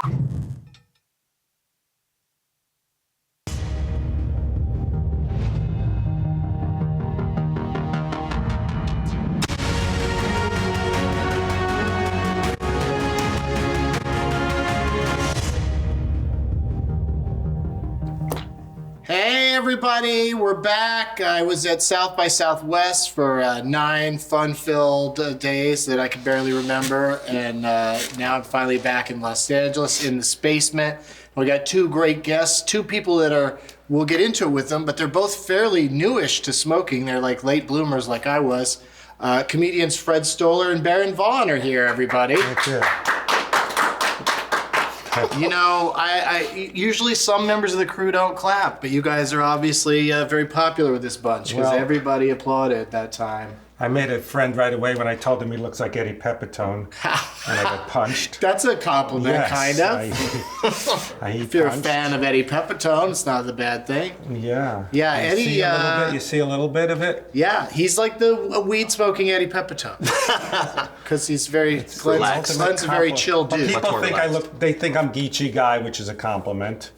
Hey everybody, we're back. I was at South by Southwest for 9 fun-filled days that I can barely remember, and now I'm finally back in Los Angeles in the Spacement. We got 2 great guests, 2 people that we'll get into it with them, but they're both fairly newish to smoking. They're like late bloomers like I was. Comedians Fred Stoller and Vaughn are here, everybody. Thank you. You know, I usually some members of the crew don't clap, but you guys are obviously very popular with this bunch because everybody applauded at that time. I made a friend right away when I told him he looks like Eddie Pepitone, and I got punched. That's a compliment, Yes, kind of. If you're a fan of Eddie Pepitone, it's not a bad thing. Yeah. Yeah, Eddie. You see a little bit of it? Yeah, he's like the weed-smoking Eddie Pepitone. Because he's very Glenn's a very chill dude. People think they think I'm Geechee Guy, which is a compliment.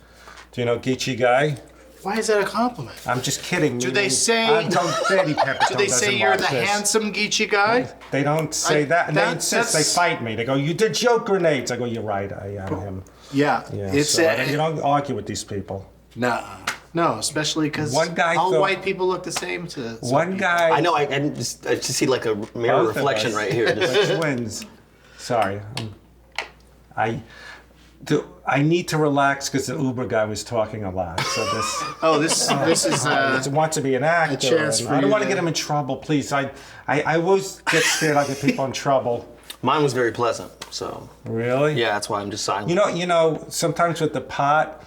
Do you know Geechee Guy? Why is that a compliment? I'm just kidding. Do they say Eddie Pepitone do they say you're the handsome Geechee Guy? They don't say that. And they insist. They fight me. They go, "You did joke grenades." I go, "You're right. I am him." Yeah. It's you don't argue with these people. No, especially because all white people look the same to one guy. I know. I just see like a mirror reflection right here. Which wins? Sorry. I need to relax because the Uber guy was talking a lot. So this. This is. Want to be an actor. A chance for I don't you want to get him in trouble, please. I always get scared I get people in trouble. Mine was very pleasant. So. Really? Yeah, that's why I'm just silent. You know. Sometimes with the pot,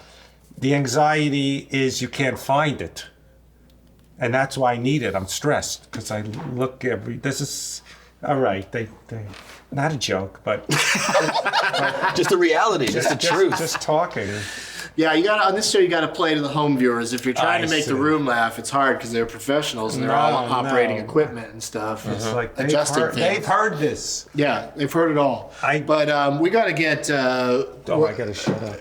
the anxiety is you can't find it, and that's why I need it. I'm stressed because I look This is all right. They. Not a joke, but just the reality, just the truth. Just talking. Yeah, you got on this show. You got to play to the home viewers. If you're trying to make the room laugh, it's hard because they're professionals and they're all operating equipment and stuff. It's like they've heard this. Yeah, they've heard it all. But we got to get. I got to shut up.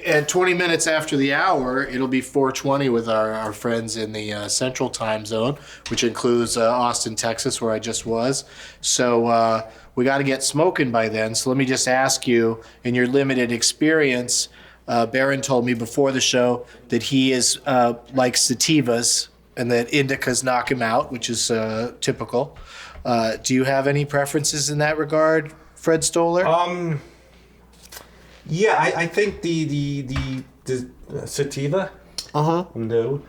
At 20 minutes after the hour, it'll be 4:20 with our friends in the Central Time Zone, which includes Austin, Texas, where I just was. So. We got to get smoking by then. So let me just ask you, in your limited experience, Barron told me before the show that he is like sativas and that indicas knock him out, which is typical. Do you have any preferences in that regard, Fred Stoller? Yeah, I think the sativa. No.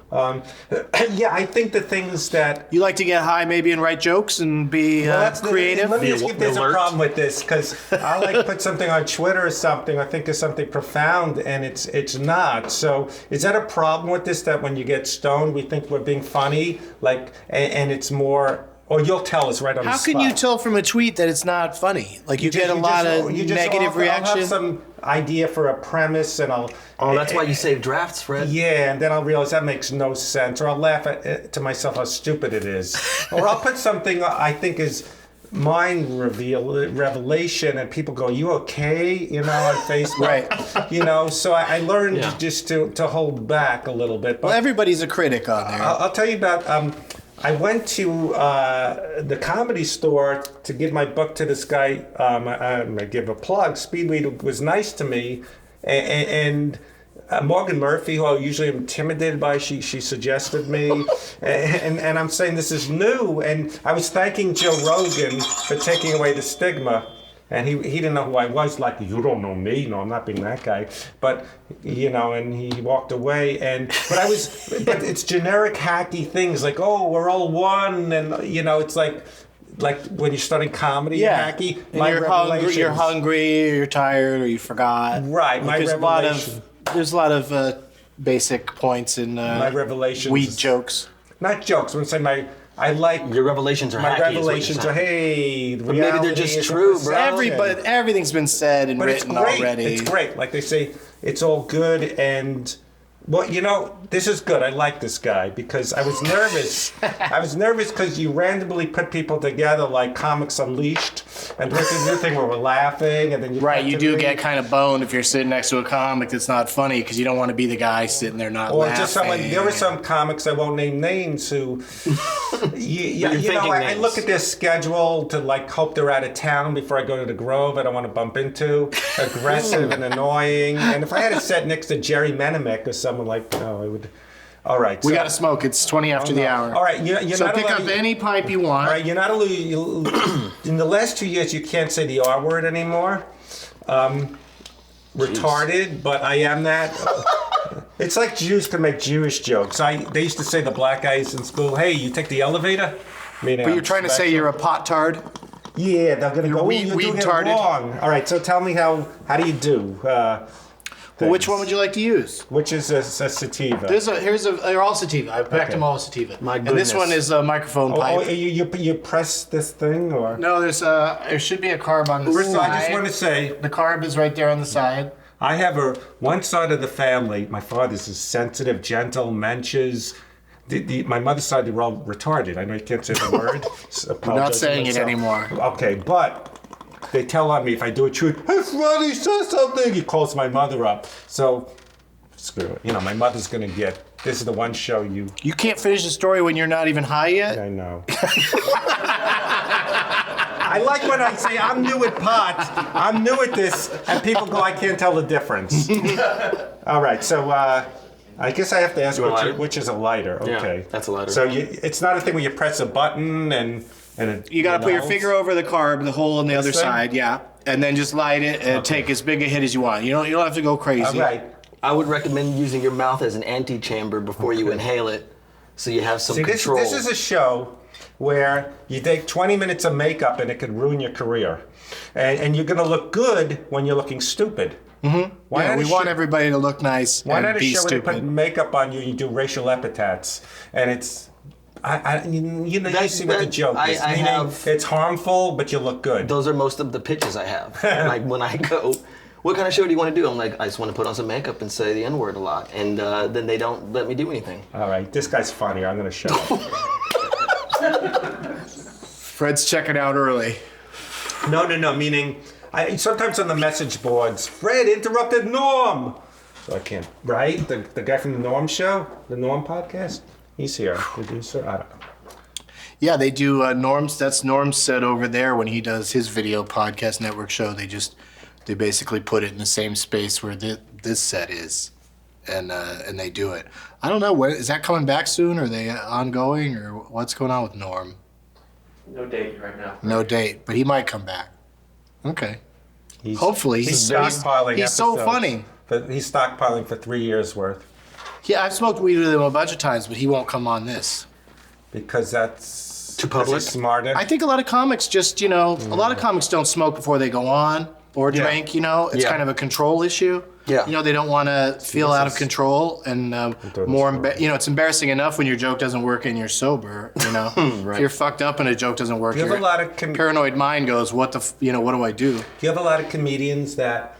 Yeah, I think the things that... You like to get high maybe and write jokes and be creative? Let me ask you if there's a problem with this, because I like put something on Twitter or something, I think is something profound, and it's not. So is that a problem with this, that when you get stoned, we think we're being funny, and it's more... Or you'll tell us right on the spot. How can you tell from a tweet that it's not funny? Like you get a lot of negative reaction? I'll have some idea for a premise and I'll... Oh, that's why you save drafts, Fred? Yeah, and then I'll realize that makes no sense. Or I'll laugh to myself how stupid it is. Or I'll put something I think is mind revelation and people go, "You okay?" On Facebook. Right. So I learned just to hold back a little bit. But well, everybody's a critic on there. I'll tell you about... I went to the Comedy Store to give my book to this guy. I give a plug. Speedweed was nice to me, and Morgan Murphy, who I usually am intimidated by, she suggested me, and I'm saying this is new. And I was thanking Joe Rogan for taking away the stigma. And he didn't know who I was. Like, you don't know me. No, I'm not being that guy. But and he walked away. But it's generic hacky things like, oh, we're all one, and it's like when you're studying comedy, hacky. And you're hungry, you're tired, or you forgot. Right. There's a lot of basic points in my revelations. Weed jokes. Not jokes. I'm saying I like your revelations are my hacky. Revelations are but maybe they're just true, bro. Everything's been said and written already. It's great. Like they say, it's all good, and Well, this is good. I like this guy because I was nervous. I was nervous because you randomly put people together like Comics Unleashed, and there's a new thing where we're laughing, and then you do get kind of boned if you're sitting next to a comic that's not funny because you don't want to be the guy sitting there not laughing. Or just someone. There were some comics, I won't name names, who I look at their schedule to like hope they're out of town before I go to the Grove. I don't want to bump into aggressive and annoying. And if I had to sit next to Jerry Menemek or someone like, I would. All right. We got to smoke. It's 20 after the hour. All right. You're so not pick up any pipe you want. All right. You're not in the last 2 years, you can't say the R word anymore. Retarded, but I am that. It's like Jews can make Jewish jokes. They used to say the black guys in school, hey, you take the elevator? But you're trying to say you're a pot-tard? Yeah, they're going to go, you're doing it wrong. All right, so tell me how do you do? Well, which one would you like to use? Which is a sativa? They're all sativa. I packed them all sativa. My and this one is a microphone pipe. Oh, you press this thing or? No, there should be a carb on the side. I just want to say the carb is right there on the side. I have one side of the family. My father's is sensitive, gentle, menches. My mother's side, they're all retarded. I know you can't say the word. You're not saying it anymore. Okay, but they tell on me if I do a truth. Hey, Freddie, say something. He calls my mother up. So, screw it. My mother's going to get, this is the one show you... You can't finish the story when you're not even high yet? I know. I like when I say I'm new at pot, I'm new at this, and people go, I can't tell the difference. All right, so I guess I have to ask which is a lighter. Okay, yeah, that's a lighter. So it's not a thing where you press a button and you got to put your finger over the carb, the hole on the other side, yeah, and then just light it and take as big a hit as you want. You don't have to go crazy. All right. I would recommend using your mouth as an antechamber before you inhale it, so you have some control. This is a show where you take 20 minutes of makeup and it could ruin your career, and you're going to look good when you're looking stupid. Mm-hmm. We want everybody to look nice. Why and not a be show stupid. where they put makeup on you? You do racial epithets, and it's. You see what the joke is. It's harmful, but you look good. Those are most of the pitches I have. Like when I go, what kind of show do you want to do? I'm like, I just want to put on some makeup and say the N-word a lot, and then they don't let me do anything. All right, this guy's funny. I'm going to shut up. Fred's checking out early. No. Meaning, sometimes on the message boards, Fred interrupted Norm. So I can't. Right? The guy from the Norm show, the Norm podcast. He's here. Producer. I don't know. Yeah, they do Norm's. That's Norm's set over there when he does his video podcast network show. They basically put it in the same space where this set is, and they do it. I don't know. Is that coming back soon? Are they ongoing, or what's going on with Norm? No date right now. No date, but he might come back. Okay. Hopefully, he's stockpiling. He's so funny. But he's stockpiling for 3 years worth. Yeah, I've smoked weed with him a bunch of times, but he won't come on this. Because that's too public. Smarter. I think a lot of comics just, a lot of comics don't smoke before they go on or drink, It's kind of a control issue. Yeah. They don't want to feel out of control, and it's embarrassing enough when your joke doesn't work and you're sober, Right. If you're fucked up and a joke doesn't work, you have a lot of paranoid mind goes, what do I do? You have a lot of comedians that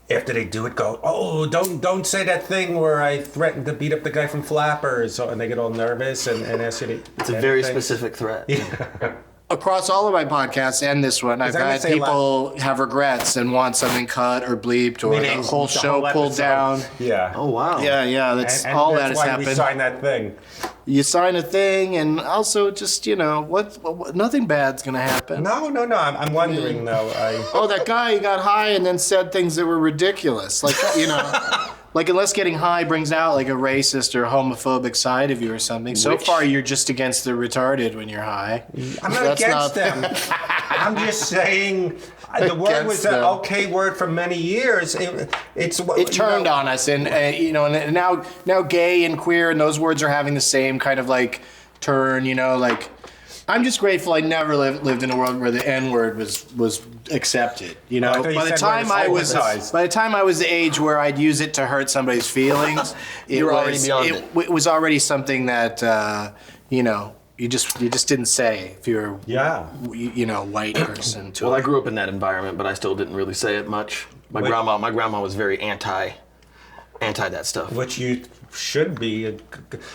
after they do it go, oh, don't say that thing where I threatened to beat up the guy from Flappers, and they get all nervous and ask you to... It's a very specific threat. Yeah. Across all of my podcasts and this one, I've had people have regrets and want something cut or bleeped or the whole show pulled down. Yeah. Oh, wow. Yeah, that's all that has happened. We signed that thing. You sign a thing, and also just, what nothing bad's going to happen. No. I'm wondering, though. Oh, that guy got high and then said things that were ridiculous. Like, like unless getting high brings out like a racist or homophobic side of you or something. So far, you're just against the retarded when you're high. I'm not against them. I'm just saying the word was an okay word for many years. It turned on us, and and now gay and queer and those words are having the same kind of like turn. I'm just grateful I never lived in a world where the N-word was accepted. By the time I was the age where I'd use it to hurt somebody's feelings, it was already something that you just didn't say if you're white person. Well, I grew up in that environment, but I still didn't really say it much. My grandma was very anti anti that stuff. Which you should be.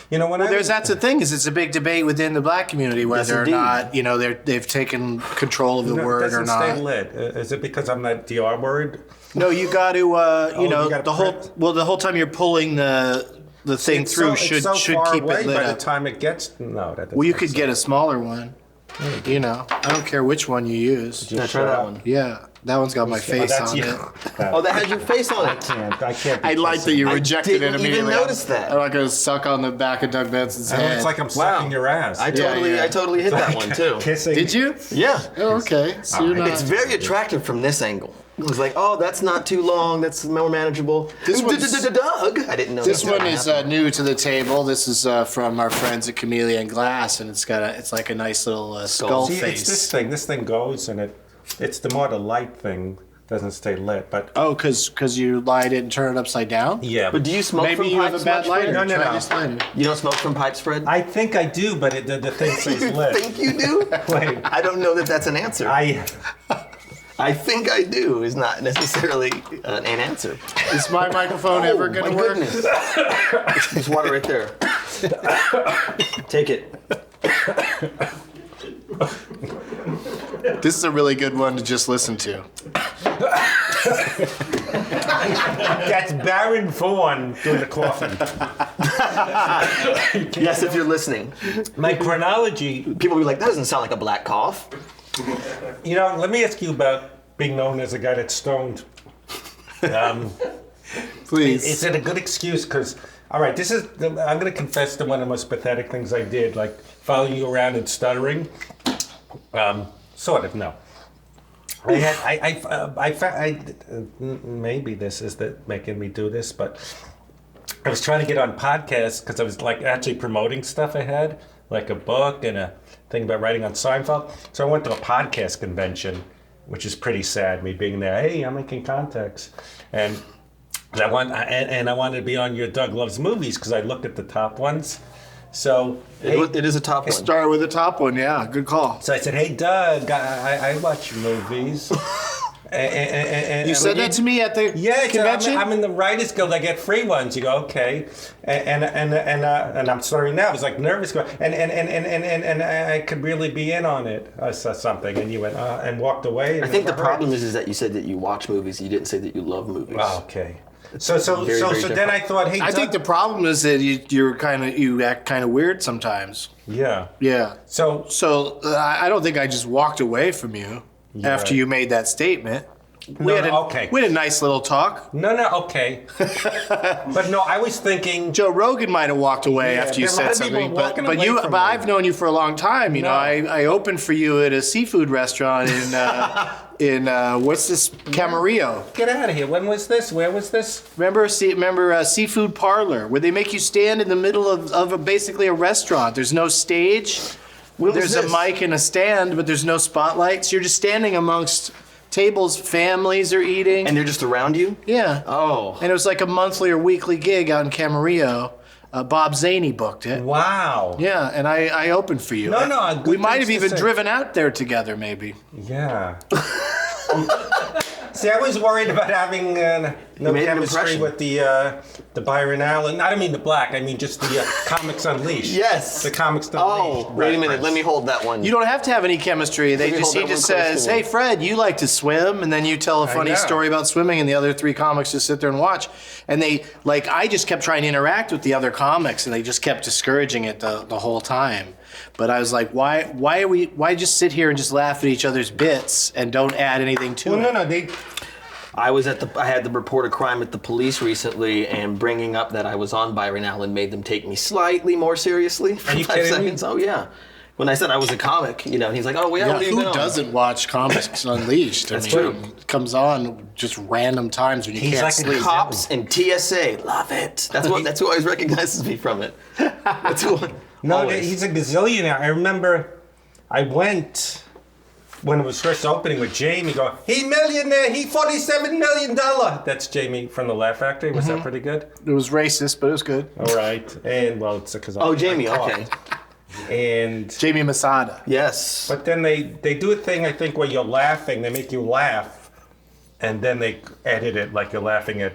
You know, That's the thing is it's a big debate within the black community whether or not they've taken control of the word or not. Stay lit. Is it because I'm not the R word? No, you got to the whole time you're pulling the thing through should keep it lit by up. the time it gets that Well, you could get a smaller one. You know, I don't care which one you use. Try that one. Yeah, that one's got my face on it. Oh, that has your face on it. I can't. I like that you rejected it didn't even immediately. notice that. I'm not gonna suck on the back of Doug Benson's head. It's like I'm sucking your ass. I totally hit that one too. Kissing. Did you? Yeah. Oh, okay. So you're not. It's very attractive from this angle. It was like, oh, that's not too long. That's more manageable. This one's- Doug. I didn't know. This that one is new to the table. This is from our friends at Chameleon Glass, and it's like a nice little skull See, face. it's this thing. This thing goes, and it's the more the light thing doesn't stay lit. But Oh, because you light it and turn it upside down? yeah, But do you smoke Maybe from you have pipes a bad much, lighter. Fred? No. Try this lighter. You don't smoke from pipes, Fred? I think I do, but the thing stays lit. think you do? Wait, I don't know that that's an answer. I think I do is not necessarily an answer. Is my microphone ever going to My work? goodness. There's water right there. Take it. This is a really good one to just listen to. That's Baron Vaughn doing the coughing. Yes, if you're listening. My chronology. People will be like, that doesn't sound like a black cough. You know, let me ask you about being known as a guy that's stoned. Please. Is it a good excuse? Because, all right, I'm going to confess to one of the most pathetic things I did, like following you around and stuttering. Sort of, no. Maybe this is making me do this, but I was trying to get on podcasts because I was like actually promoting stuff I had, like a book and a thing about writing on Seinfeld. So I went to a podcast convention, which is pretty sad, me being there. Hey, I'm making contacts. And I wanted to be on your Doug Loves Movies because I looked at the top ones. So It is a top one. Start with the top one, yeah. Good call. So I said, hey, Doug, I watch movies. and You said that to me at the convention? I'm in the Writers Guild. I get free ones. You go, okay. And I'm sorry now. I was like nervous. And I could really be in on it. I saw something. And you went, and walked away. I think the problem is that you said that you watch movies. You didn't say that you love movies. Oh, okay. So very then different. I thought, hey, I Doug, think the problem is that you act kind of weird sometimes. yeah. Yeah. So I don't think I just walked away from you after right. you made that statement. We had a nice little talk. no, okay. But no, I was thinking. Joe Rogan might have walked away Yeah, after you there are a lot said of people something, but walking but away you from but me. I've known you for a long time. You know, No. I opened for you at a seafood restaurant in what's this, Camarillo. Get out of here. When was this? Where was this? Remember Seafood Parlor, where they make you stand in the middle of basically a restaurant. There's no stage. When was There's a this? mic and a stand, but there's no spotlights. You're just standing amongst tables, families are eating. And they're just around you? Yeah. Oh. And it was like a monthly or weekly gig out in Camarillo. Bob Zaney booked it. Wow. Yeah, and I opened for you. No, good We might have things to even say. driven out there together, maybe. Yeah. See, I was worried about having no made an chemistry impression. with the Byron Allen. I don't mean the black. I mean just the Comics Unleashed. Yes. The Comics Unleashed. Oh, wait a minute. reference. Let me hold that one. You don't have to have any chemistry. He hold just that one close says, to me. "Hey, Fred, you like to swim," and then you tell a funny know. story about swimming, and the other three comics just sit there and watch. And I just kept trying to interact with the other comics, and they just kept discouraging it the whole time. But I was like, why just sit here and just laugh at each other's bits and don't add anything to it? No. I had the report of crime at the police recently, and bringing up that I was on Byron Allen made them take me slightly more seriously for Are you 5 kidding me? seconds. Oh yeah. When I said I was a comic, and he's like, "Oh, well, Yeah, what have you been who on?" doesn't watch Comics Unleashed? That's true. true. It comes on just random times when you He's can't like a sleep. Cops and TSA, love it. That's who always recognizes me from it. That's who. No, always. he's a gazillionaire. I remember I went when it was first opening with Jamie. Go, he millionaire. He $47 million. That's Jamie from the Laugh Factory. Was that pretty good? It was racist, but it was good. All right. And well, it's because Oh, Jamie. Okay. And Jamie Masada. Yes. but then they do a thing I think where you're laughing. They make you laugh, and then they edit it like you're laughing at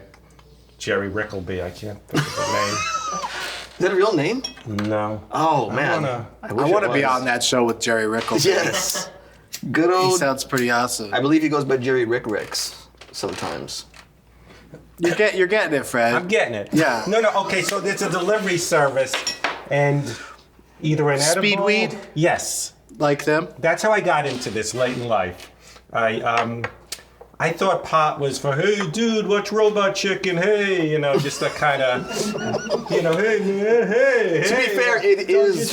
Jerry Rickleby. I can't think of the Is that a real name? name. No. Oh, man. I want to be on that show with Jerry Rickles. Yes. Good old... He sounds pretty awesome. I believe he goes by Jerry Ricks sometimes. You're getting it, Fred. I'm getting it. Yeah. No. Okay, so there's a delivery service, and either an edible... Speedweed? Yes. Like them? That's how I got into this late in life. I thought pot was for, hey, dude, watch Robot Chicken, hey, just that kind of, hey, man, hey. To be fair, it is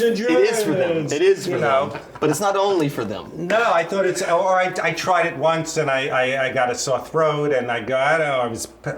for them. It is for them. But it's not only for them. No, I thought I tried it once and I got a sore throat and I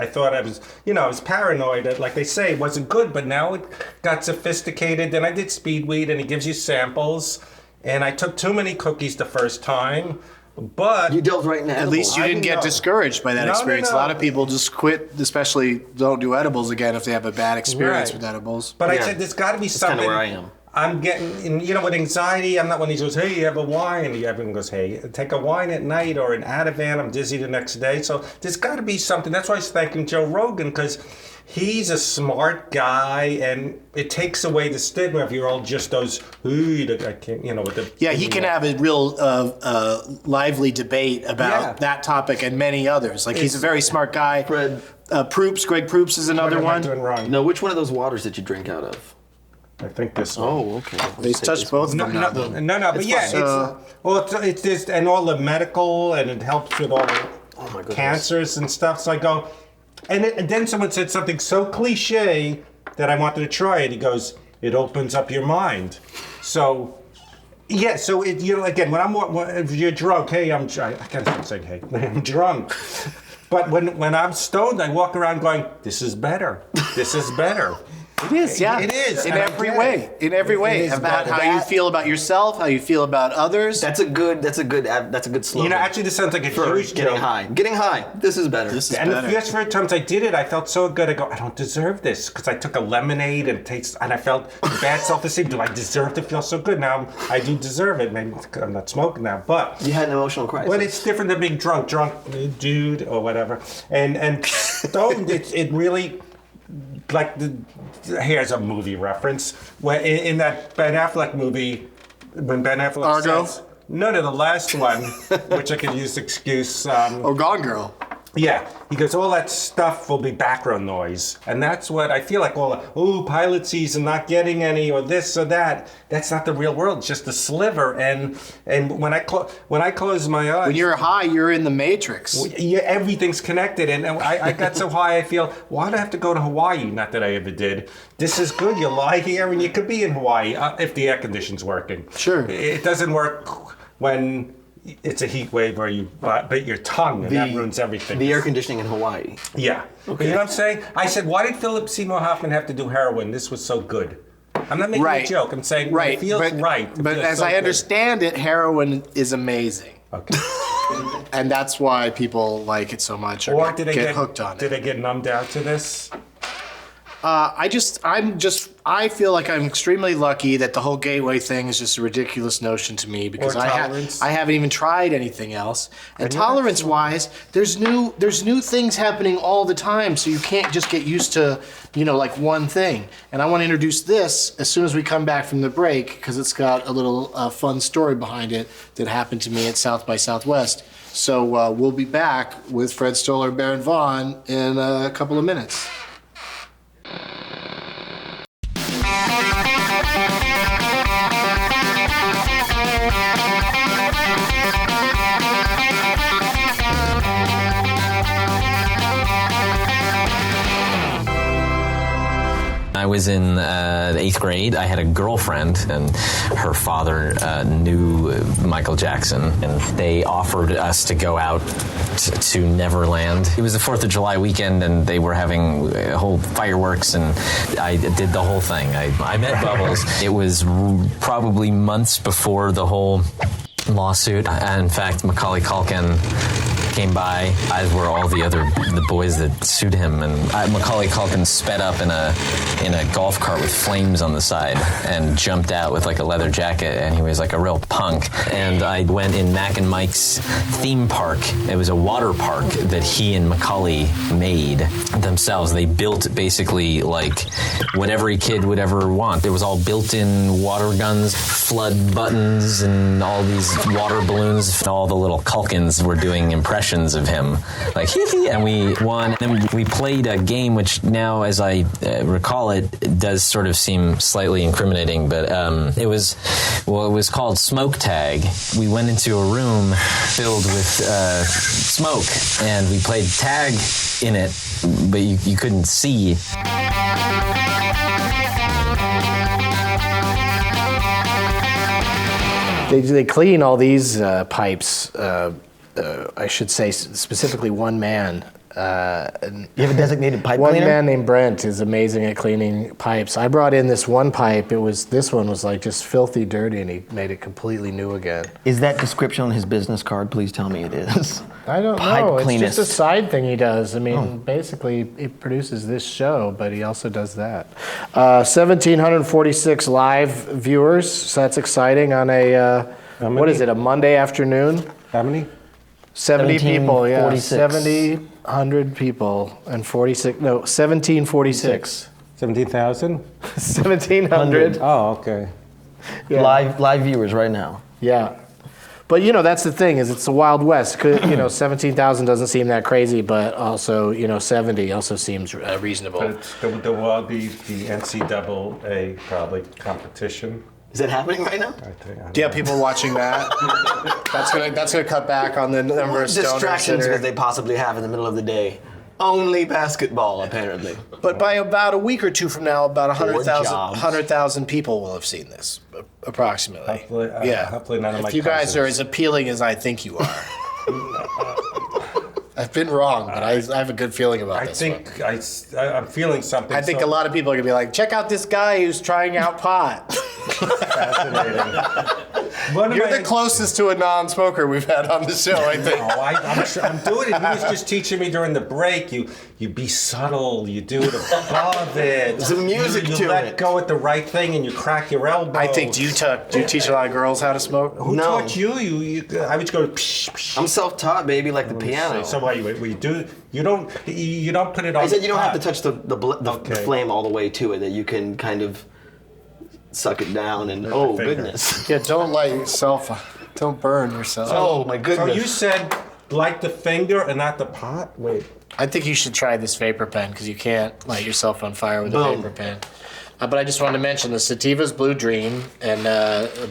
thought I was paranoid. Like they say, it wasn't good, but now it got sophisticated. Then I did Speedweed and it gives you samples. And I took too many cookies the first time. But you delved right in At least you didn't get discouraged by that experience. No. A lot of people just quit, especially don't do edibles again if they have a bad experience with edibles. But I said there's got to be something. That's kind of where I am. I'm getting, with anxiety, I'm not one of these goes, hey, you have a wine. And everyone goes, hey, take a wine at night or an Ativan. I'm dizzy the next day. So there's got to be something. That's why I was thanking Joe Rogan, because he's a smart guy, and it takes away the stigma if you're all just those, I can't, with the... Yeah, he can have a real lively debate about that topic and many others. Like, he's a very smart guy. Fred. Greg Proops is another one. Doing wrong? No, which one of those waters did you drink out of? I think this one. Oh, okay. They touched both of them. No, but yeah, it's just, and all the medical, and it helps with all the cancers and stuff. So I go, and then someone said something so cliche that I wanted to try it. He goes, it opens up your mind. So, yeah, so again, if you're drunk, hey, I can't stop saying hey, I'm drunk. But when I'm stoned, I walk around going, this is better. This is better. It is, yeah. It is. In every way. In every way. About how you feel about yourself, how you feel about others. That's a good slogan. Actually, this sounds like a huge getting high. Getting high. This is better. And the first few times I did it, I felt so good. I go, I don't deserve this, because I took a lemonade and I felt bad self-esteem. Do I deserve to feel so good? Now I do deserve it. Maybe I'm not smoking now, but you had an emotional crisis. Well, it's different than being drunk dude or whatever. And stoned, it really. Like here's a movie reference. When in that Ben Affleck movie, when Ben Affleck Argo? says, no, the last one, which I could use excuse. Gone Girl. Yeah, he goes, all that stuff will be background noise. And that's what I feel like, pilot season, not getting any, or this or that. That's not the real world, it's just a sliver. And when I close my eyes... When you're high, you're in the Matrix. Yeah, everything's connected. And I got so high, I feel, why do I have to go to Hawaii? Not that I ever did. This is good, you lie here and you could be in Hawaii if the air conditioning's working. Sure. It doesn't work when... It's a heat wave where you bite your tongue, and that ruins everything. The air conditioning in Hawaii. Yeah. Okay. You know what I'm saying? I said, why did Philip Seymour Hoffman have to do heroin? This was so good. I'm not making a joke. I'm saying it feels right. But as I understand it, heroin is amazing. Okay. And that's why people like it so much or get hooked on it. Did they get numbed out to this? I feel like I'm extremely lucky that the whole gateway thing is just a ridiculous notion to me because I haven't even tried anything else. And tolerance-wise, there's new things happening all the time, so you can't just get used to, like one thing. And I want to introduce this as soon as we come back from the break because it's got a little fun story behind it that happened to me at South by Southwest. So we'll be back with Fred Stoller and Baron Vaughn in a couple of minutes. I was in the 8th grade. I had a girlfriend, and her father knew Michael Jackson, and they offered us to go out to Neverland. It was the 4th of July weekend, and they were having a whole fireworks, and I did the whole thing. I met Bubbles. It was probably months before the whole lawsuit. In fact, Macaulay Culkin came by, as were all the boys that sued him, and Macaulay Culkin sped up in a golf cart with flames on the side and jumped out with like a leather jacket, and he was like a real punk. And I went in Mac and Mike's theme park. It was a water park that he and Macaulay made themselves. They built basically like what every kid would ever want. It was all built-in water guns, flood buttons, and all these water balloons. All the little Culkins were doing impressions of him, like hee hee, and we won. And we played a game which now, as I recall it, does sort of seem slightly incriminating, but it was called Smoke Tag. We went into a room filled with smoke, and we played tag in it, but you couldn't see. They clean all these pipes. I should say specifically one man. You have a designated pipe one cleaner? One man named Brent is amazing at cleaning pipes. I brought in this one pipe. This one was like just filthy dirty, and he made it completely new again. Is that description on his business card? Please tell me it is. I don't Pipe know. cleanest. It's just a side thing he does. I mean, basically, he produces this show, but he also does that. 1,746 live viewers, so that's exciting on a, what is it, a Monday afternoon? How many? 70 people, yeah. 1746. 100 people and 46, no, 1746. 17,000? 1,700. Oh, okay. Yeah. Live viewers right now. Yeah. But, that's the thing, is it's the Wild West. 17,000 doesn't seem that crazy, but also, 70 also seems reasonable. But there will be the NCAA probably competition. Is that happening right now? Do you have people watching that? That's gonna cut back on the number of stoners Distractions that are- that they possibly have in the middle of the day. Only basketball, apparently. But by about a week or two from now, about 100,000 jobs. 100,000 people will have seen this, approximately. Hopefully none of my If you guys cousins. are as appealing as I think you are. I've been wrong, but I have a good feeling about I this think one. I'm feeling something. I think a lot of people are gonna be like, check out this guy who's trying out pot. Fascinating. You're the closest to a non-smoker we've had on the show, I think. I'm doing it. He was just teaching me during the break. You be subtle. You do it above it. There's some music you to let it. go at the right thing, and you crack your elbow. I think. Do you teach a lot of girls how to smoke? Who No. taught you? I would go. Psh, psh. I'm self-taught, baby, like the piano. So what you do? You don't put it on. I said you don't the have to pot. touch the flame all the way to it, that you can kind of suck it down and, oh, finger. goodness. Yeah, don't light yourself. Don't burn yourself. Oh, my So goodness. you said like the finger and not the pot? Wait. I think you should try this vapor pen because you can't light yourself on fire with a Boom. vapor pen. But I just wanted to mention the Sativa's Blue Dream, and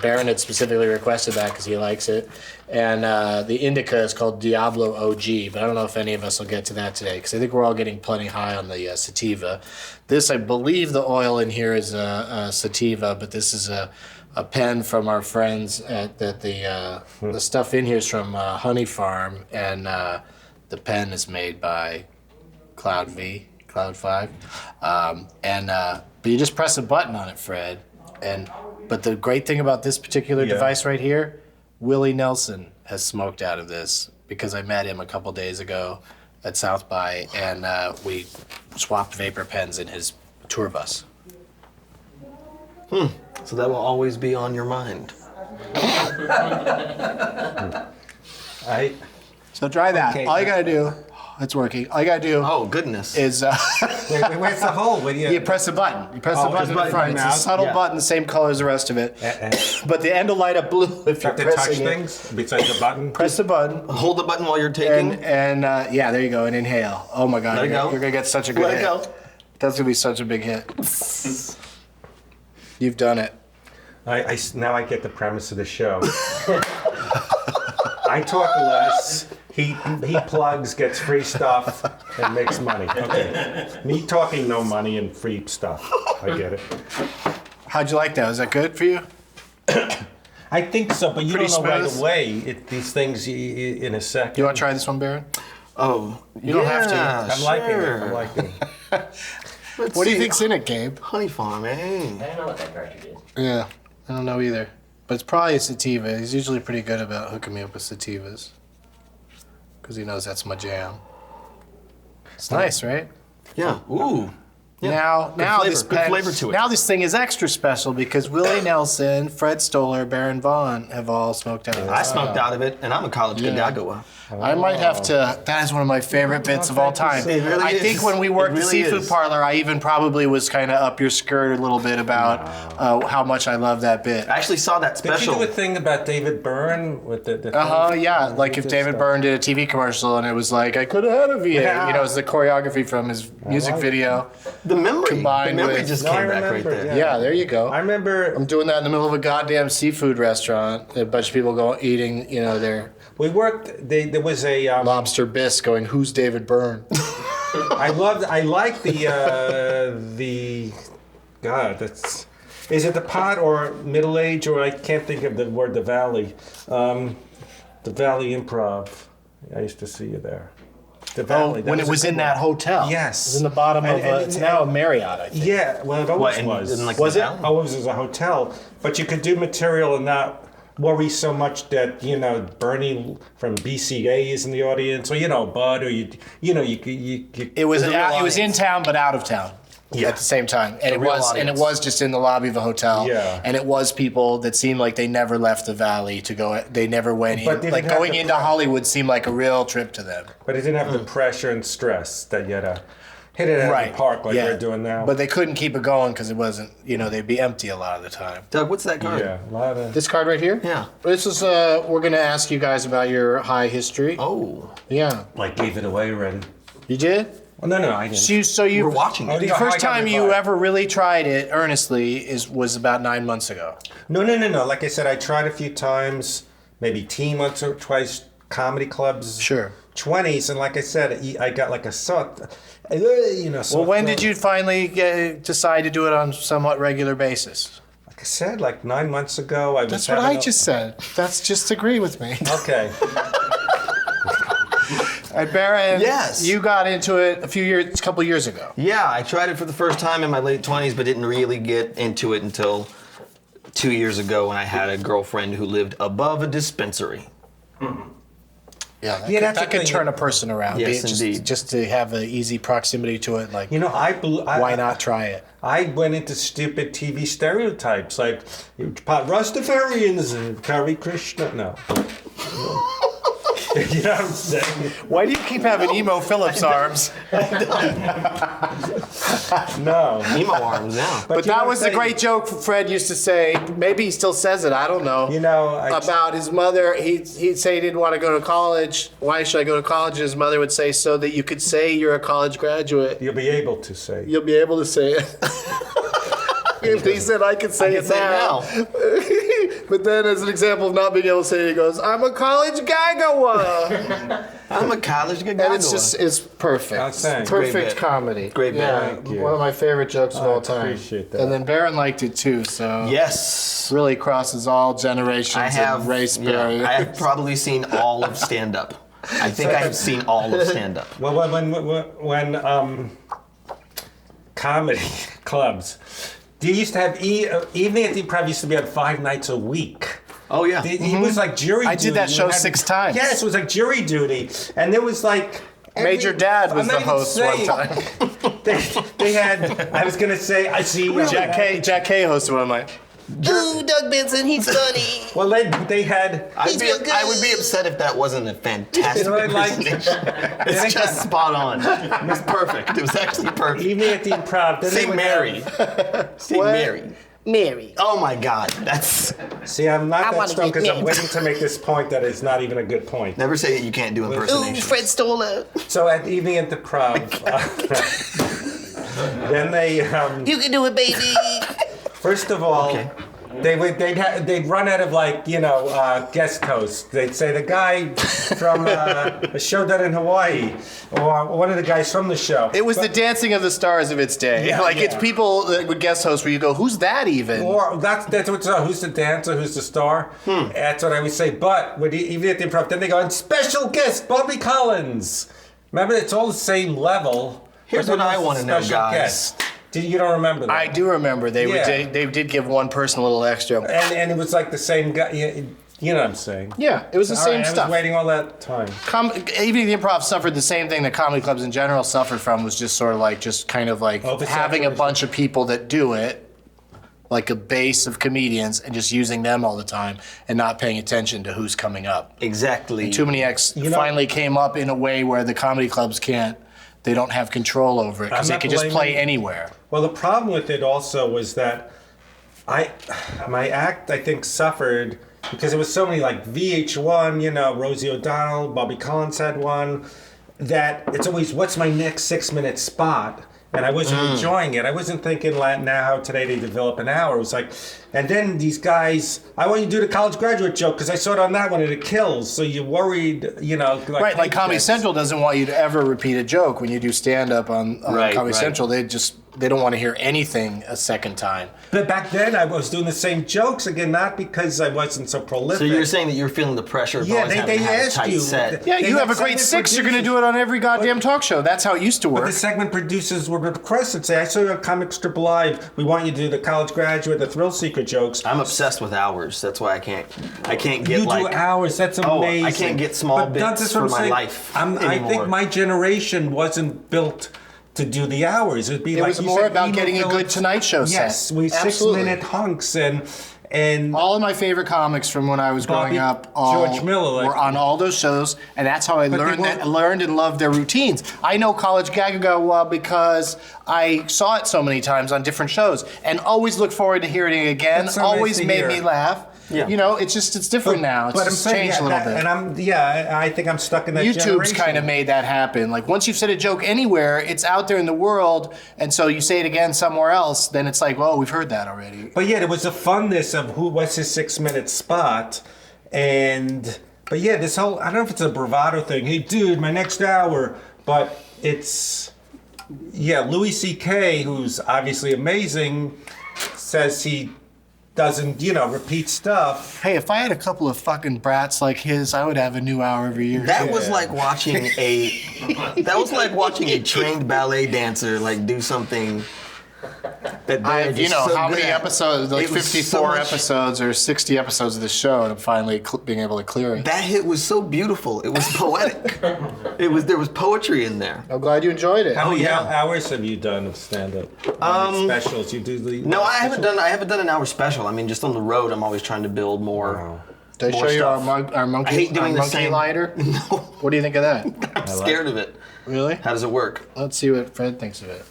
Baron had specifically requested that because he likes it. And the Indica is called Diablo OG, but I don't know if any of us will get to that today because I think we're all getting plenty high on the Sativa. This, I believe the oil in here is Sativa, but this is a pen from our friends at the stuff in here is from Honey Farm, and the pen is made by Cloud 5. But you just press a button on it, Fred. But the great thing about this particular device right here, Willie Nelson has smoked out of this because I met him a couple days ago at South by, and we swapped vapor pens in his tour bus. So that will always be on your mind. So try that. Okay. All you gotta do, it's working. All you gotta do Oh, goodness. is Wait, where's the hole? Where do you press a button. You press the button in the button front. in It's the a mouth? subtle Yeah. button, the same color as the rest of it. But the end will light up blue if you're have to touch pressing it. things besides the button? Press the button. Hold the button while you're taking. And yeah, there you go, and inhale. Oh my God, Let it you're go. gonna get such a good Let it hit. go. That's gonna be such a big hit. You've done it. Now I get the premise of the show. I talk less. He plugs, gets free stuff, and makes money. Okay. Me talking no money and free stuff. I get it. How'd you like that? Was that good for you? I think so, but you Pretty don't know right smooth? away. These things in a second. Do you want to try this one, Baron? Oh, You don't have to. I'm liking it. I'm liking it. What do you think's in it, Gabe? Honey Farm, eh? I don't know what that cartridge is. Yeah, I don't know either. But it's probably a sativa. He's usually pretty good about hooking me up with sativas. because he knows that's my jam. It's nice, right? Yeah. Ooh. Yeah. Now flavor, this good flavor to it. Now this thing is extra special because Willie Nelson, Fred Stoller, Baron Vaughn have all smoked out of this. I smoked out of it, and I'm a college kid. I go up. I might have to. That is one of my favorite bits of all time. It really I is. think when we worked It the really seafood is. parlor, I even probably was kind of up your skirt a little bit about how much I love that bit. I actually saw that Did special. you do a thing about David Byrne with the Yeah. Like if David Byrne did a TV commercial and it was like, I could have had a VA. Yeah. You know, it's the choreography from his music video. The memory Combined with- just No, I came back right remember, there. Yeah, there you go. I remember I'm doing that in the middle of a goddamn seafood restaurant. A bunch of people go eating, you know, their we worked. There was a. lobster bisque going, who's David Byrne? I liked the. God, that's. Is it the pot or middle age or I can't think of the word the Valley, the Valley Improv. I used to see you there. The Valley. When it was in that hotel. Yes. It was in the bottom of it's now a Marriott, I think. Yeah, well, it always What, was. in like Was the it? town? Always was a hotel, but you could do material and not worry so much that Bernie from BCA is in the audience, or Bud, or you. It was It was a real it was in audience. town but out of town. Yeah. At the same time, and real audience. it was just in the lobby of a hotel. Yeah. And it was people that seemed like they never left the valley to go. They never went But in. they Like didn't have going the into prep. Hollywood seemed like a real trip to them. But it didn't have the pressure and stress that you had to hit it out of the park like we're doing now. But they couldn't keep it going because it wasn't. They'd be empty a lot of the time. Doug, what's that card? yeah, a lot of. This card right here. Yeah. This is. We're gonna ask you guys about your high history. Oh. Yeah. Like gave it away already. You did. Oh, no, I didn't. So you We're watching it. Oh, The yeah, first I got time me you by. ever really tried it earnestly was about 9 months ago. No. Like I said, I tried a few times, maybe teen once or twice, comedy clubs. Sure. 20s, and like I said, I got like a Well, when did you finally decide to do it on a somewhat regular basis? Like I said, like 9 months ago, I was. That's what I just said. That's just agree with me. Okay. And Baron, Yes. you got into it a couple years ago. Yeah, I tried it for the first time in my late 20s, but didn't really get into it until 2 years ago when I had a girlfriend who lived above a dispensary. Yeah, that Yeah, could, that's that the could thing. turn a person around. Yes, indeed. Just to have an easy proximity to it, like I why not try it? I went into stupid TV stereotypes like Rastafarians and Hare Krishna. No. You know what I'm saying? Why do you keep having emo Phillips arms? No. Emo arms now. But you know that what was I'm the great joke Fred used to say. Maybe he still says it. I don't know. About his mother. He'd say he didn't want to go to college. Why should I go to college? And his mother would say, so that you could say you're a college graduate. You'll be able to say. You'll be able to say it. He said, I can say it now. But then, as an example of not being able to say it, he goes, I'm a college gagawa. I'm a college guy. And it's perfect. Outstanding. Perfect Great bit. comedy. Great bit. Yeah, Thank you. one of my favorite jokes of all time. appreciate that. And then Baron liked it too, so Yes. really crosses all generations I have and race yeah, barriers. I have probably seen all of stand up. I think I have seen all of stand up. Well, when comedy clubs, they used to have evening at the Improv used to be on 5 nights a week. Oh yeah. He was like jury duty. I did that You show had- 6 times. Yes, it was like jury duty, and there was like. Major Dad was I'm the not even host one saying- time. They had. I was gonna say. I see. Jack K hosted one of mine. Ooh, Doug Benson, he's funny. Well, they had. He's real good. I would be upset if that wasn't a fantastic You know what I like? impersonation. It's just spot on. It was perfect. It was actually perfect. Evening at the Improv. then they Say would Mary. Say What? Mary. Mary. Oh my God. That's See, I'm not I that wanna strong get because I'm named. waiting to make this point that is not even a good point. never say that you can't do Ooh, impersonations. Fred Stoller. So at Evening at the Improv, then they You can do it, baby. first of all. Okay. They'd run out of guest hosts. They'd say the guy from a show done in Hawaii, or one of the guys from the show. It was the Dancing of the Stars of its day. Yeah, It's yeah. people that would guest host where you go, who's that even? Or that's what's who's the dancer, who's the star. That's what I would say. But even at the Improv, then they go, and special guest Bobby Collins. Remember, it's all the same level. Here's but then what I there's a wanna know, special guys. guest. You don't remember that? I do remember they Yeah. they did give one person a little extra. And it was like the same guy. You know what I'm saying? Yeah, it was the All same right, stuff. I was waiting all that time. Even the improv suffered the same thing that comedy clubs in general suffered from, was just sort of like, having a bunch of people that do it, like a base of comedians, and just using them all the time and not paying attention to who's coming up. Exactly. And Too Many X finally came up in a way where the comedy clubs they don't have control over it because they can just play anywhere. Well, the problem with it also was that my act, I think, suffered because there was so many, like VH1, you know, Rosie O'Donnell, Bobby Collins had one, that it's always, what's my next 6-minute spot? And I wasn't enjoying it. I wasn't thinking now how today they develop an hour. It was like, and then these guys, I want you to do the college graduate joke because I saw it on that one and it kills. So you're worried, you know. Like Comedy Central doesn't want you to ever repeat a joke when you do stand-up on Comedy Central. They don't want to hear anything a second time. But back then I was doing the same jokes again, not because I wasn't so prolific. So you're saying that you're feeling the pressure of always having to have a tight set. Yeah, you have a great 6, you're going to do it on every goddamn talk show. That's how it used to work. But the segment producers would request and say, I saw you on Comic Strip Live. We want you to do the college graduate, the thrill seeker jokes. I'm obsessed with hours. That's why I can't get you do hours. That's amazing. I can't get small bits for my life I think my generation wasn't built to do the hours. It'd be it like was more about getting a good Tonight Show set. Yes, we 6-minute hunks and all of my favorite comics from when I was growing up George Miller were on all those shows, and that's how I learned and loved their routines. I know College Gagaga well because I saw it so many times on different shows and always look forward to hearing it again. So always nice made me laugh. Yeah. You know, it's different now. It's just changed a little bit. And I think I'm stuck in that YouTube's generation. kind of made that happen. Like once you've said a joke anywhere, it's out there in the world, and so you say it again somewhere else, then it's like, well, we've heard that already. But yeah, there was a funness of what's his 6-minute spot, but yeah, this whole, I don't know if it's a bravado thing. Hey, dude, my next hour, but it's, yeah, Louis C.K., who's obviously amazing, says he doesn't, repeat stuff. Hey, if I had a couple of fucking brats like his, I would have a new hour every year. That was like watching a trained ballet dancer do something that how many episodes, like 54 episodes or 60 episodes of the show, and I'm finally being able to clear it. That hit was so beautiful. It was poetic. There was poetry in there. I'm glad you enjoyed it. How many hours have you done of stand-up? Specials? You do the No, I haven't done an hour special. I mean, just on the road, I'm always trying to build more. Wow. Did I show you our monkey, I hate doing our the monkey same. lighter? No, What do you think of that? I'm scared of it. Really? How does it work? Let's see what Fred thinks of it.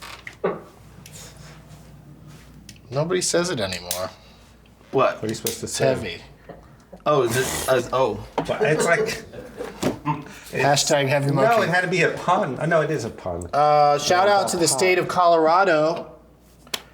Nobody says it anymore. What? What are you supposed to It's say? heavy. Oh, is it? But it's like... Hashtag heavy monkey. No, it had to be a pun. No, it is a pun. Shout out to the state of Colorado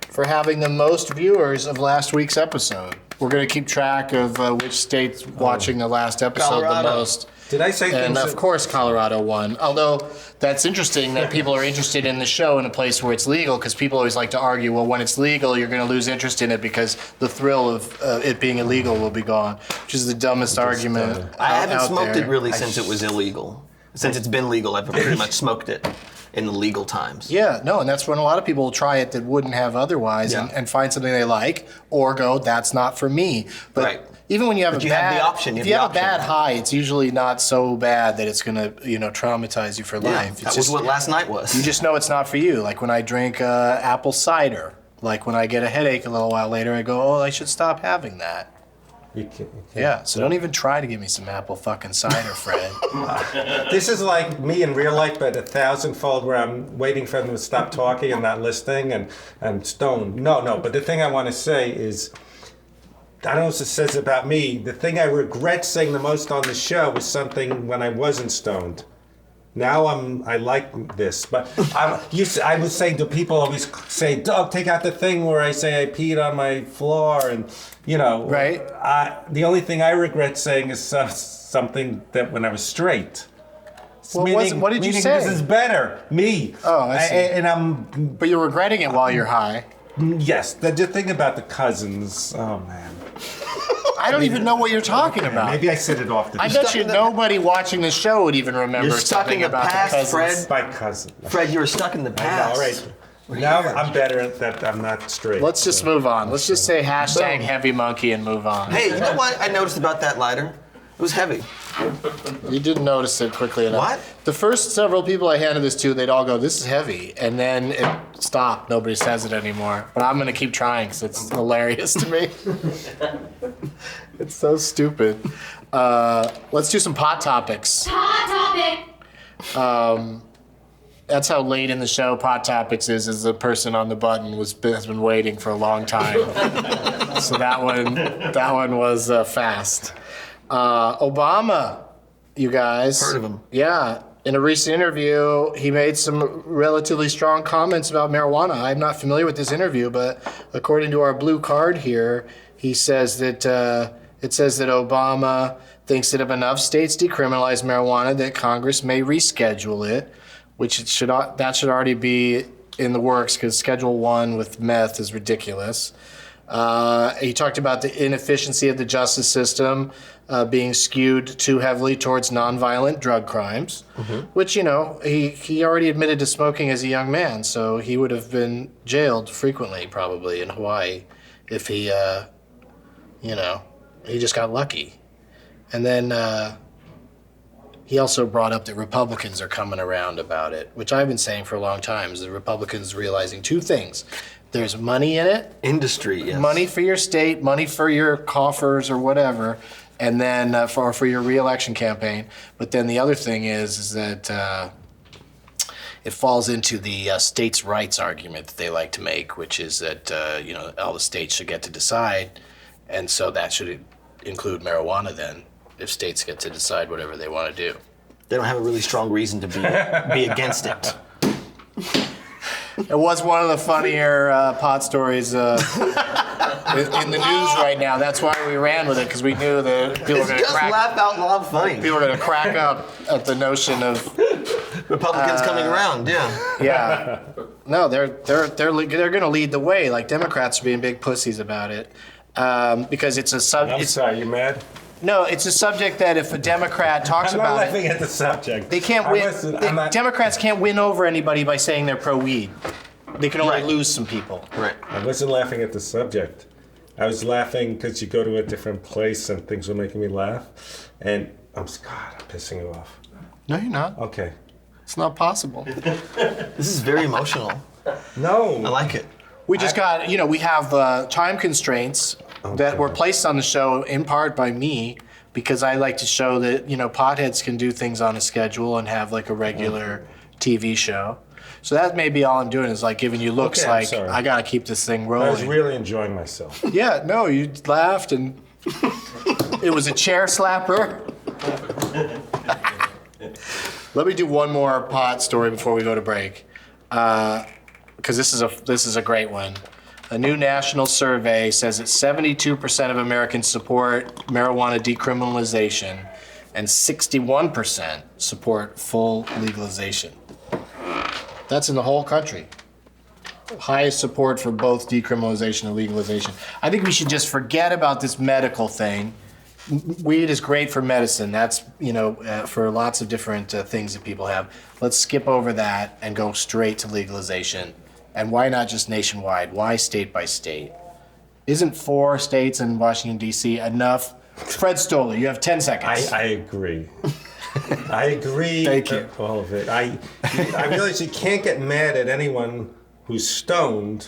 for having the most viewers of last week's episode. We're going to keep track of which state's watching the last episode Colorado. the most. Did I say And things of course, Colorado won. Although that's interesting that people are interested in the show in a place where it's legal, because people always like to argue, well, when it's legal, you're going to lose interest in it because the thrill of it being illegal will be gone, which is the dumbest argument I haven't out smoked there. it really since it was illegal. Since it's been legal, I've pretty much smoked it in the legal times. Yeah, no, and that's when a lot of people will try it that wouldn't have otherwise, Yeah. and find something they like, or go, that's not for me. But Right. even when you have But a you have bad, the option, you if have you the have a bad option. high, it's usually not so bad that it's gonna, traumatize you for Yeah, life. It's that was just, what last night was. you just know it's not for you. Like when I drink apple cider, like when I get a headache a little while later, I go, oh, I should stop having that. You can't. Yeah, so don't even try to give me some apple fucking cider, Fred. This is like me in real life, but 1,000-fold, where I'm waiting for them to stop talking and not listening, and stoned. No. But the thing I want to say is, I don't know what it says about me. The thing I regret saying the most on the show was something when I wasn't stoned. Now I like this, but I was saying to people, always say, "Doug, take out the thing where I say I peed on my floor," and Right. The only thing I regret saying is something that when I was straight. What did you say? This is better, me. Oh, I see. And But you're regretting it while you're high. yes, the thing about the cousins. Oh man, I don't even know what you're talking about. maybe I said it off the. I bet you nobody watching the show would even remember You're stuck something in the about past, the cousins. Fred. My cousin. Fred, you were stuck in the past. All right. Now I'm better at that. I'm not straight. Let's just move on. Let's just say hashtag heavy monkey and move on. Hey, you know what I noticed about that lighter? It was heavy. You didn't notice it quickly enough. What? The first several people I handed this to, they'd all go, "This is heavy," and then it stopped. Nobody says it anymore. But I'm gonna keep trying because it's hilarious to me. It's so stupid. Let's do some pot topics. Hot topic. That's how late in the show Pot Topics is the person on the button has been waiting for a long time. So that one was fast. Obama, you guys. Heard of him. Yeah. In a recent interview, he made some relatively strong comments about marijuana. I'm not familiar with this interview, but according to our blue card here, he says that it says that Obama thinks that if enough states decriminalize marijuana, that Congress may reschedule it, which should already be in the works because Schedule 1 with meth is ridiculous. He talked about the inefficiency of the justice system being skewed too heavily towards nonviolent drug crimes, which, he already admitted to smoking as a young man, so he would have been jailed frequently probably in Hawaii if he, he just got lucky. And then he also brought up that Republicans are coming around about it, which I've been saying for a long time, is the Republicans realizing two things. There's money in it. Industry, yes. Money for your state, money for your coffers or whatever, and then for your re-election campaign. But then the other thing is that it falls into the states' rights argument that they like to make, which is that all the states should get to decide, and so that should include marijuana then, if states get to decide whatever they want to do. They don't have a really strong reason to be against it. It was one of the funnier pot stories in the news right now. That's why we ran with it, because we knew that people were It's going to just laugh out loud funny. People are going to crack up at the notion of Republicans coming around, yeah. yeah. No, they're going to lead the way. Like Democrats are being big pussies about it because it's a I'm sorry, you mad? No, it's a subject that if a Democrat talks I'm not about laughing it, at the subject. they can't I win. wasn't- I'm not- Democrats can't win over anybody by saying they're pro-weed. They can only Right. lose some people. Right. I wasn't laughing at the subject. I was laughing because you go to a different place and things were making me laugh. And I'm pissing you off. No, you're not. Okay. It's not possible. This is very emotional. No. I like it. We just got, we have time constraints that were placed on the show in part by me because I like to show that, potheads can do things on a schedule and have like a regular TV show. So that may be all I'm doing is like giving you looks Okay, I'm like sorry. I got to keep this thing I rolling. was really enjoying myself. Yeah, no, you laughed and it was a chair slapper. Let me do one more pot story before we go to break, because this is a great one. A new national survey says that 72% of Americans support marijuana decriminalization, and 61% support full legalization. That's in the whole country. Highest support for both decriminalization and legalization. I think we should just forget about this medical thing. Weed is great for medicine. That's, for lots of different things that people have. Let's skip over that and go straight to legalization. And why not just nationwide? Why state by state? Isn't 4 states in Washington, D.C. enough? Fred Stoller, you have 10 seconds. I agree. I agree. Thank you. All of it. I realize you can't get mad at anyone who's stoned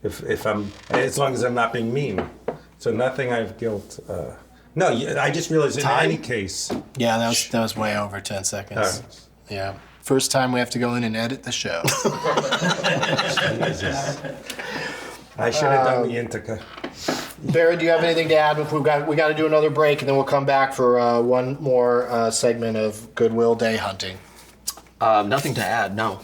if I'm, as long as I'm not being mean. So nothing I've guilt. No, I just realized in any case. Yeah, that was way over 10 seconds. All right. Yeah. First time we have to go in and edit the show. Jesus. I should have done the Intica. Barry, do you have anything to add? We got to do another break, and then we'll come back for one more segment of Goodwill Day hunting. Nothing to add, no.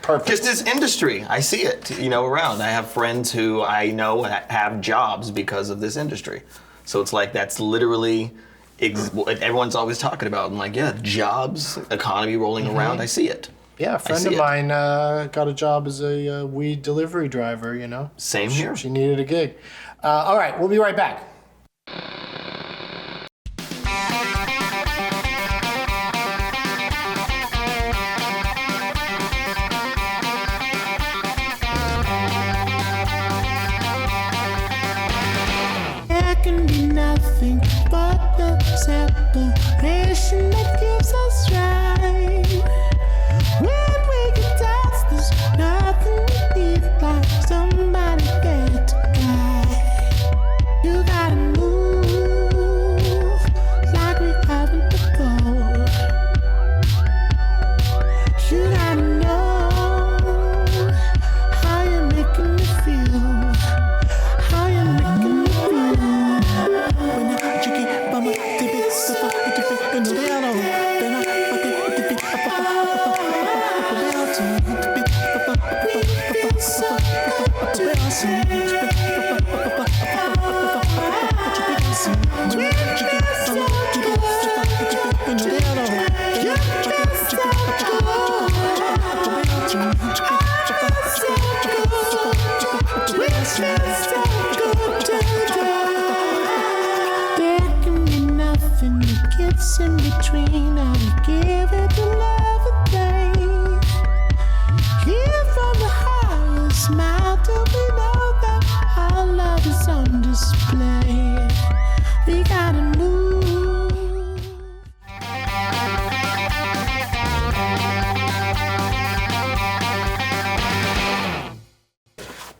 Perfect. Just this industry, I see it, around. I have friends who I know have jobs because of this industry. So it's like that's literally what everyone's always talking about. I'm like, yeah, jobs, economy rolling around. I see it. Yeah, a friend of mine got a job as a weed delivery driver, Same here. She needed a gig. All right, we'll be right back. In between, now we give it to love a day. Here from the highest mountain, we know that our love is on display. We gotta move.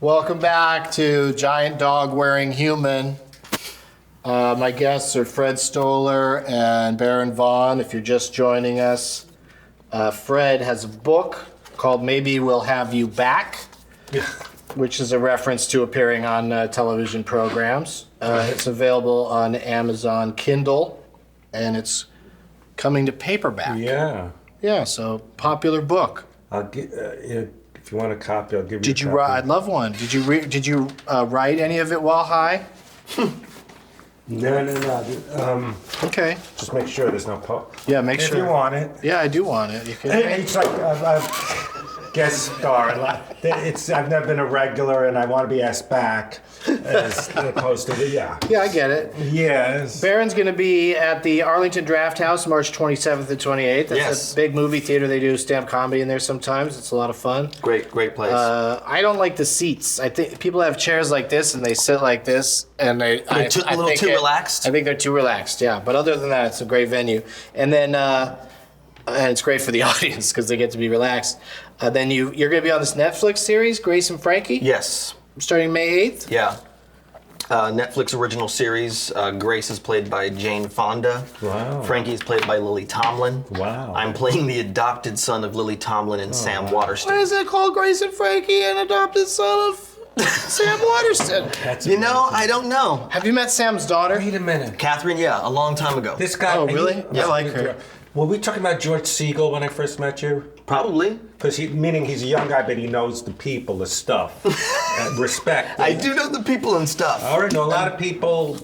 Welcome back to Giant Dog Wearing Human. My guests are Fred Stoller and Baron Vaughn. If you're just joining us, Fred has a book called Maybe We'll Have You Back, which is a reference to appearing on television programs. It's available on Amazon Kindle, and it's coming to paperback. Yeah. Yeah, so popular book. I'll get, if you want a copy, I'll give you Did a you copy. write? I'd love one. Did you write any of it while high? No. Okay. Just make sure there's no Yeah, make sure. If you want it. Yeah, I do want it. You can. It's like a guest star. I've never been a regular, and I want to be asked back as opposed to Yeah, I get it. Yes. Baron's going to be at the Arlington Draft House March 27th and 28th. That's Yes. a big movie theater. They do stand-up comedy in there sometimes. It's a lot of fun. Great place. I don't like the seats. I think people have chairs like this and they sit like this, and they're a little too relaxed? I think they're too relaxed. Yeah, but other than that, it's a great venue. And then and it's great for the audience because they get to be relaxed. Then you're going to be on this Netflix series, Grace and Frankie, yes. starting May 8th. Yeah. Netflix original series. Grace is played by Jane Fonda. Wow. Frankie is played by Lily Tomlin. Wow. I'm playing the adopted son of Lily Tomlin and Sam Waterston. Why is it called Grace and Frankie, an adopted son of Sam Waterston? I don't know. Have you met Sam's daughter? Wait a minute. Catherine, yeah, a long time ago. This guy. Oh, really? I like her. Were we talking about George Siegel when I first met you? Probably. Because meaning he's a young guy, but he knows the people, the stuff, respect. I do know the people and stuff. I already know a lot of people.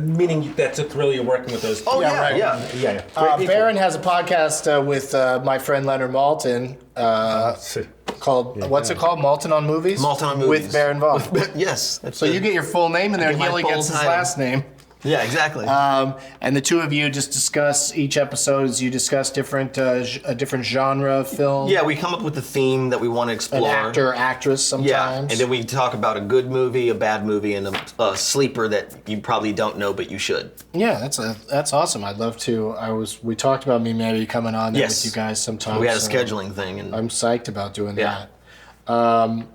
Meaning that's a thrill. You're working with those. Oh, people. yeah, right. yeah. Yeah. Great people. Baron has a podcast with my friend Leonard Maltin called, what's it called? Maltin on Movies? Maltin on Movies. With Baron Vaughn. Yes. So you get your full name in there, and he my only full gets his title. last name. Yeah, exactly. And the two of you just discuss each episode as you discuss different a different genre of film. yeah, we come up with a theme that we want to An explore. actor, actress sometimes. Yeah, and then we talk about a good movie, a bad movie, and a sleeper that you probably don't know but you should. Yeah, that's awesome. I'd love to. We talked about me maybe coming on there Yes. with you guys sometime. We had a so scheduling thing, and I'm psyched about doing Yeah. that.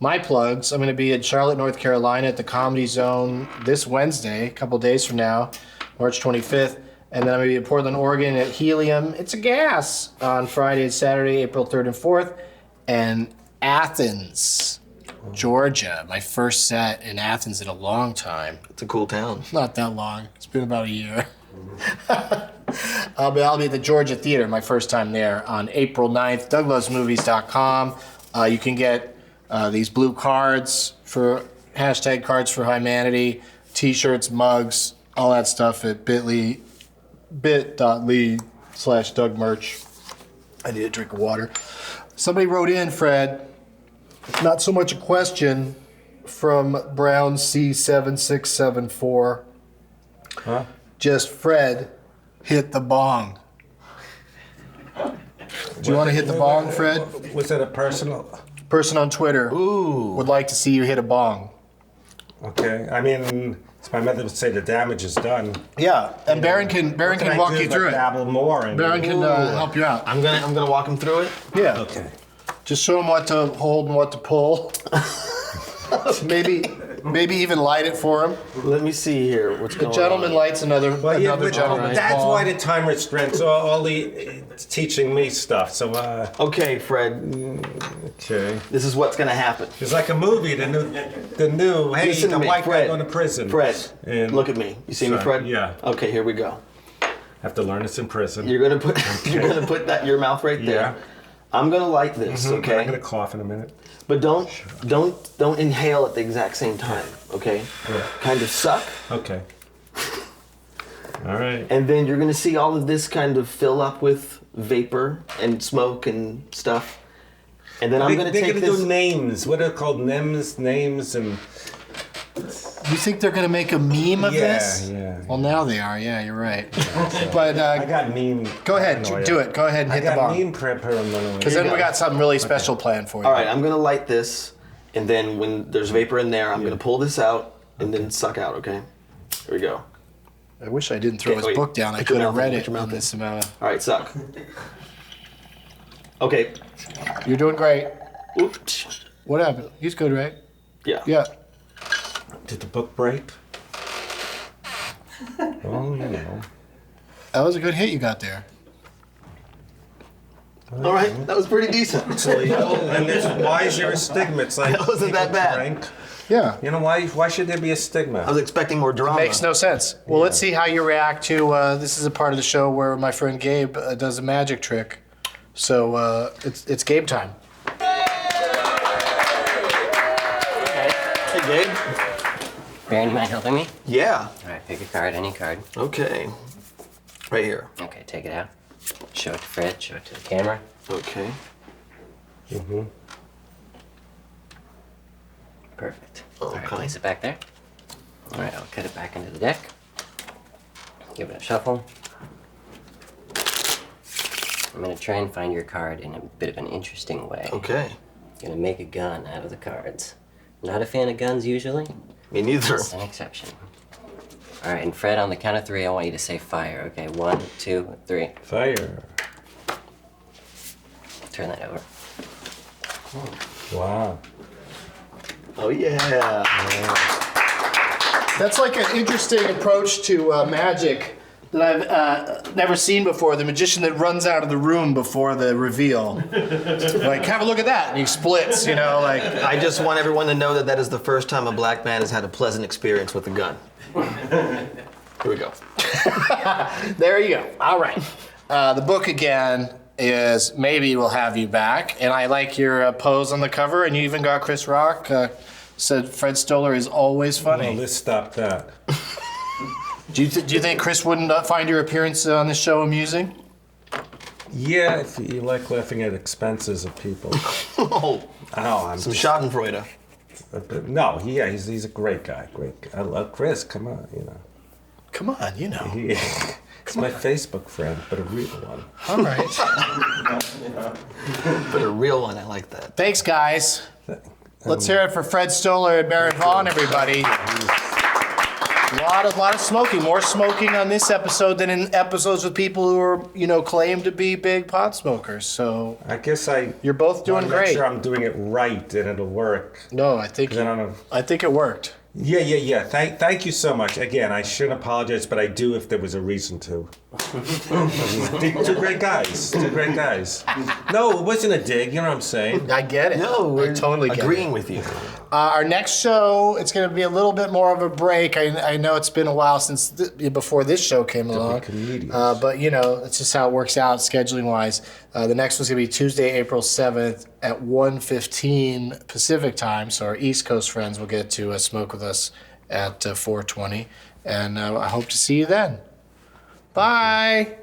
My plugs, I'm going to be in Charlotte, North Carolina at the Comedy Zone this Wednesday, a couple days from now, March 25th. And then I'm going to be in Portland, Oregon at Helium. It's a gas on Friday and Saturday, April 3rd and 4th. And Athens, Georgia. My first set in Athens in a long time. it's a cool town. Not that long. It's been about a year. I'll be at the Georgia Theater, my first time there, on April 9th. DougLovesMovies.com. You can get these blue cards for hashtag Cards for Humanity, T-shirts, mugs, all that stuff at bit.ly/DougMerch. I need a drink of water. Somebody wrote in, Fred, not so much a question, from Brown C7674. Huh? Just Fred, hit the bong. Do you want to hit the bong, Fred? Was that a personal? Person on Twitter would like to see you hit a bong. Okay. I mean, as my mother would say, the damage is done. Yeah, and Baron can walk you through it. Dabble more. And Baron can help you out. I'm gonna walk him through it. Yeah. Okay. Just show him what to hold and what to pull. Maybe even light it for him. Let me see here. What's The gentleman lights another But gentleman. that's why the time restraints. All the teaching me stuff. So Okay, Fred. okay. This is what's gonna happen. It's like a movie. The new. Hey, Listen the to me, white Fred. guy going to prison. Fred, And- look at me. You see me, Sorry, Fred? yeah. Okay, here we go. Have to learn this in prison. You're gonna put your mouth right there. I'm gonna light this, okay? I'm gonna cough in a minute. But don't inhale at the exact same time, okay? Yeah. Kind of suck, Okay. All right. and then you're gonna see all of this kind of fill up with vapor and smoke and stuff. And then I'm gonna They're take gonna this. do names. What are called names, and You think they're gonna make a meme of this? yeah. Well, now they are. Yeah, you're right. But I got meme. go ahead, paranoia. do it. Go ahead and I hit the got bong. meme paranoia. Because then we got something really special planned for you. All right, I'm gonna light this, and then when there's vapor in there, I'm gonna pull this out and then suck out. Okay. Here we go. I wish I didn't throw Okay, his wait. book down. I Put could your have mouth in, read put it your mouth in in. this amount. All right, suck. Okay. You're doing great. Oops. What happened? He's good, right? Yeah. Yeah. Did the book break? Well, you know. That was a good hit you got there. All right, that was pretty decent. And why is there a stigma? It's like That wasn't that people bad. drink. Yeah. You know why? Why should there be a stigma? I was expecting more drama. Makes no sense. Well, let's see how you react to. This is a part of the show where my friend Gabe does a magic trick. So it's Gabe time. Hey, Gabe. Baron, you mind helping me? Yeah. All right, pick a card, any card. Okay. Right here. Okay, take it out. Show it to Fred, show it to the camera. Okay. Perfect. All right, Okay. place it back there. All right, I'll cut it back into the deck. Give it a shuffle. I'm gonna try and find your card in a bit of an interesting way. Okay. Gonna make a gun out of the cards. Not a fan of guns usually. Me neither. It's an exception. All right, and Fred, on the count of three, I want you to say fire. Okay, 1, 2, 3. Fire. Turn that over. Wow. Oh yeah. That's like an interesting approach to magic that I've never seen before. The magician that runs out of the room before the reveal. Like, have a look at that. And he splits, you know, like. I just want everyone to know that that is the first time a black man has had a pleasant experience with a gun. Here we go. There you go. All right. The book again is Maybe We'll Have You Back. And I like your pose on the cover. And you even got Chris Rock said Fred Stoller is always Well, funny. let's stop that. Do you think Chris wouldn't find your appearance on this show amusing? Yeah, if you like laughing at expenses of people. Oh, I'm some just, Schadenfreude. no, he's a great guy. Great guy. I love Chris. Come on, you know. Come on, you know. He's my Facebook friend, but a real one. All right. But a real one, I like that. Thanks, guys. Let's hear it for Fred Stoller and Baron Vaughn, everybody. A lot of smoking. More smoking on this episode than in episodes with people who are, claim to be big pot smokers. So I guess you're both doing wanna great. Make sure I'm doing it right and it'll work. No, I think 'Cause I don't know. I think it worked. Yeah. Thank you so much. Again, I shouldn't apologize, but I do if there was a reason to. Two great guys. No, it wasn't a dig. You know what I'm saying? I get it. No, I we're totally get agreeing it. with you. Our next show, it's going to be a little bit more of a break. I know it's been a while since before this show came along. comedians. But, it's just how it works out scheduling-wise. The next one's going to be Tuesday, April 7th at 1:15 Pacific time. So our East Coast friends will get to smoke with us at 4:20. And I hope to see you then. Bye.